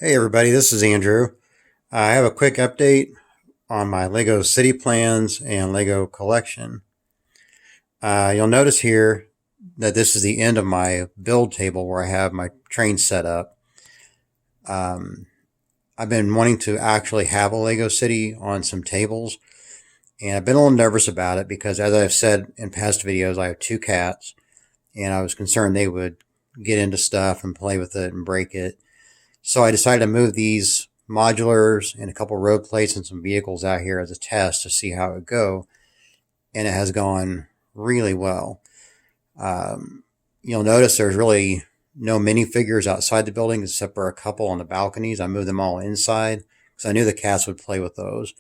Hey everybody, this is Andrew. I have a quick update on my Lego city plans and Lego collection. You'll notice here that this is the end of my build table where I have my train set up. Um, I've been wanting to actually have a Lego city on some tables, and I've been a little nervous about it because, as I've said in past videos, I have two cats, and I was concerned they would get into stuff and play with it and break it. So I decided to move these modulars and a couple road plates and some vehicles out here as a test to see how it would go. And it has gone really well. You'll notice there's really no minifigures outside the building except for a couple on the balconies. I moved them all inside because I knew the cats would play with those.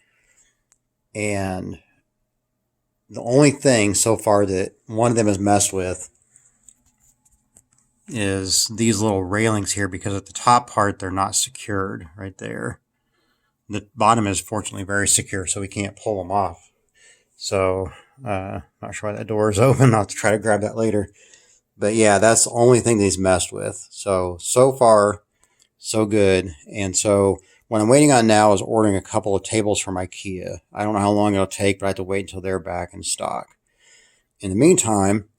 And the only thing so far that one of them has messed with is these little railings here, because at the top part they're not secured right there. The bottom is fortunately very secure, so we can't pull them off. So not sure why that door is open. I'll have to try to grab that later. But yeah, that's the only thing that he's messed with. So far, so good. And so what I'm waiting on now is ordering a couple of tables from IKEA. I don't know how long it'll take, but I have to wait until they're back in stock. In the meantime,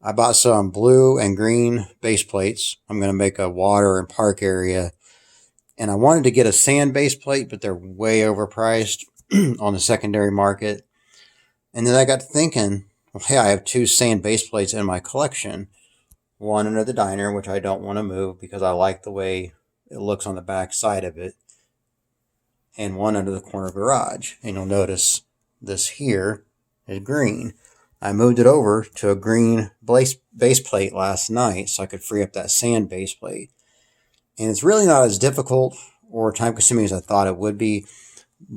I bought some blue and green base plates. I'm going to make a water and park area. And I wanted to get a sand base plate, but they're way overpriced on the secondary market. And then I got to thinking, well, hey, I have two sand base plates in my collection. One under the diner, which I don't want to move because I like the way it looks on the back side of it. And one under the corner garage. And you'll notice this here is green. I moved it over to a green base plate last night so I could free up that sand base plate. And it's really not as difficult or time consuming as I thought it would be.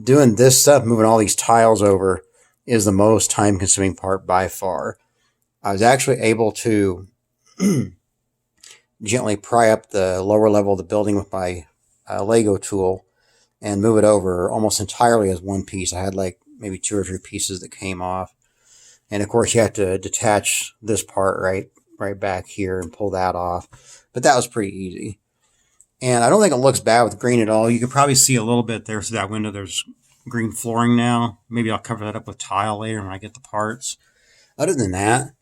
Doing this stuff, moving all these tiles over, is the most time consuming part by far. I was actually able to gently pry up the lower level of the building with my Lego tool and move it over almost entirely as one piece. I had like maybe two or three pieces that came off. And of course you have to detach this part right back here and pull that off. But that was pretty easy. And I don't think it looks bad with green at all. You can probably see a little bit there through that window. There's green flooring now. Maybe I'll cover that up with tile later when I get the parts. Other than that,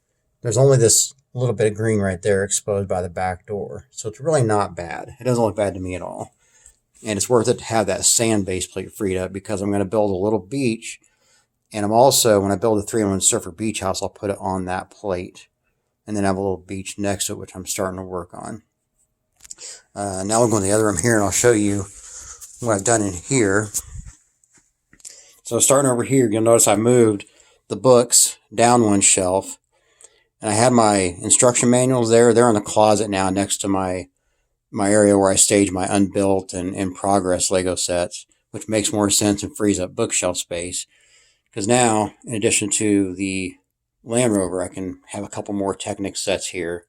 there's only this little bit of green right there exposed by the back door. So it's really not bad. It doesn't look bad to me at all. And it's worth it to have that sand base plate freed up because I'm going to build a little beach. And I'm also, when I build a 3-in-1 surfer beach house, I'll put it on that plate. And then have a little beach next to it, which I'm starting to work on. Now we'll go in the other room here and I'll show you what I've done in here. So starting over here, you'll notice I moved the books down one shelf. And I had my instruction manuals there. They're in the closet now next to my area where I stage my unbuilt and in progress Lego sets, which makes more sense and frees up bookshelf space. Because now, in addition to the Land Rover, I can have a couple more Technic sets here.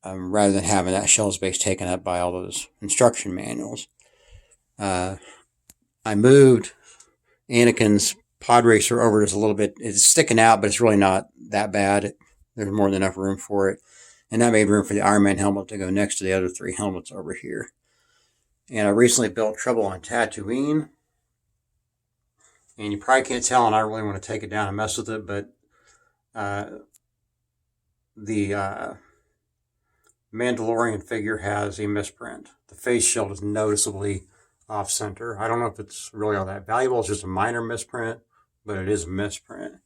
Rather than having that shelf space taken up by all those instruction manuals. I moved Anakin's pod racer over just a little bit. It's sticking out, but it's really not that bad. There's more than enough room for it. And that made room for the Iron Man helmet to go next to the other three helmets over here. And I recently built Trouble on Tatooine. And you probably can't tell, and I really want to take it down and mess with it, but the Mandalorian figure has a misprint. The face shield is noticeably off center. I don't know if it's really all that valuable. It's just a minor misprint, but it is a misprint.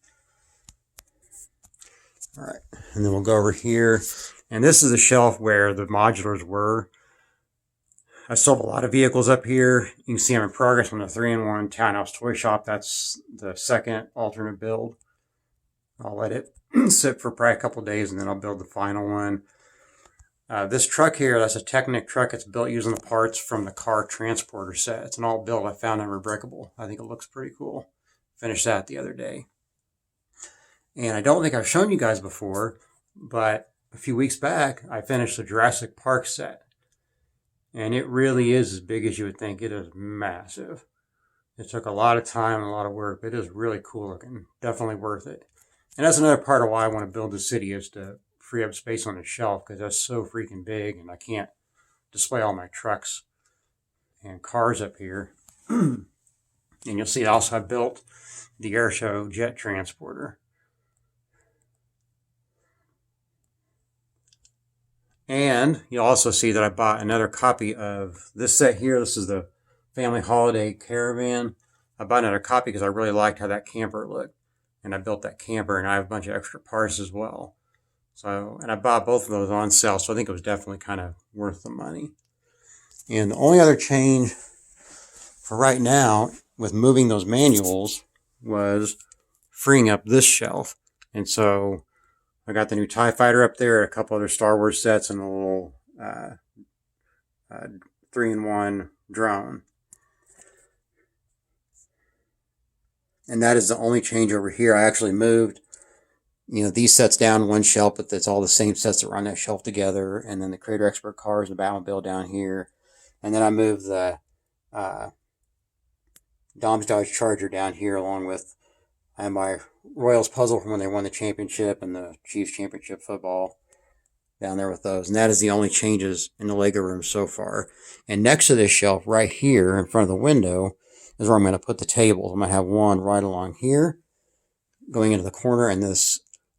All right, and then we'll go over here. And this is the shelf where the modulars were. I still have a lot of vehicles up here. You can see I'm in progress on the 3-in-1 Townhouse Toy Shop. That's the second alternate build. I'll let it sit for probably a couple days and then I'll build the final one. This truck here, that's a Technic truck. It's built using the parts from the car transporter set. It's an all built I found in Rebrickable. I think it looks pretty cool. Finished that the other day. And I don't think I've shown you guys before, but a few weeks back, I finished the Jurassic Park set. And it really is as big as you would think. It is massive. It took a lot of time and a lot of work, but it is really cool looking. Definitely worth it. And that's another part of why I want to build the city, is to free up space on the shelf, because that's so freaking big and I can't display all my trucks and cars up here. And you'll see also I built the Airshow jet transporter. And you'll also see that I bought another copy of this set here. This is the Family Holiday Caravan. I bought another copy because I really liked how that camper looked. And I built that camper, and I have a bunch of extra parts as well. So, and I bought both of those on sale, so I think it was definitely kind of worth the money. And the only other change for right now with moving those manuals was freeing up this shelf. And so I got the new TIE Fighter up there, a couple other Star Wars sets, and a little 3-in-1 drone. And that is the only change over here. I actually moved, these sets down one shelf, but it's all the same sets that were on that shelf together. And then the Creator Expert cars and the Batmobile down here. And then I moved the Dom's Dodge Charger down here, along with my Royals puzzle from when they won the championship and the Chiefs championship football down there with those. And that is the only changes in the Lego room so far. And next to this shelf right here in front of the window is where I'm going to put the tables. I'm going to have one right along here going into the corner, and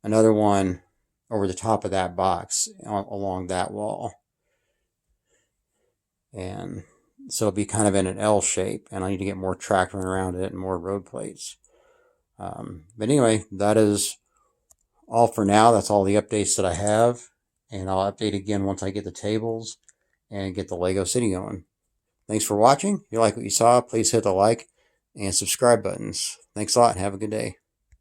another one over the top of that box along that wall. And so it'll be kind of in an L shape, and I need to get more track run around it and more road plates. But anyway, that is all for now. That's all the updates that I have. And I'll update again once I get the tables and get the Lego City going. Thanks for watching. If you like what you saw, please hit the like and subscribe buttons. Thanks a lot and have a good day.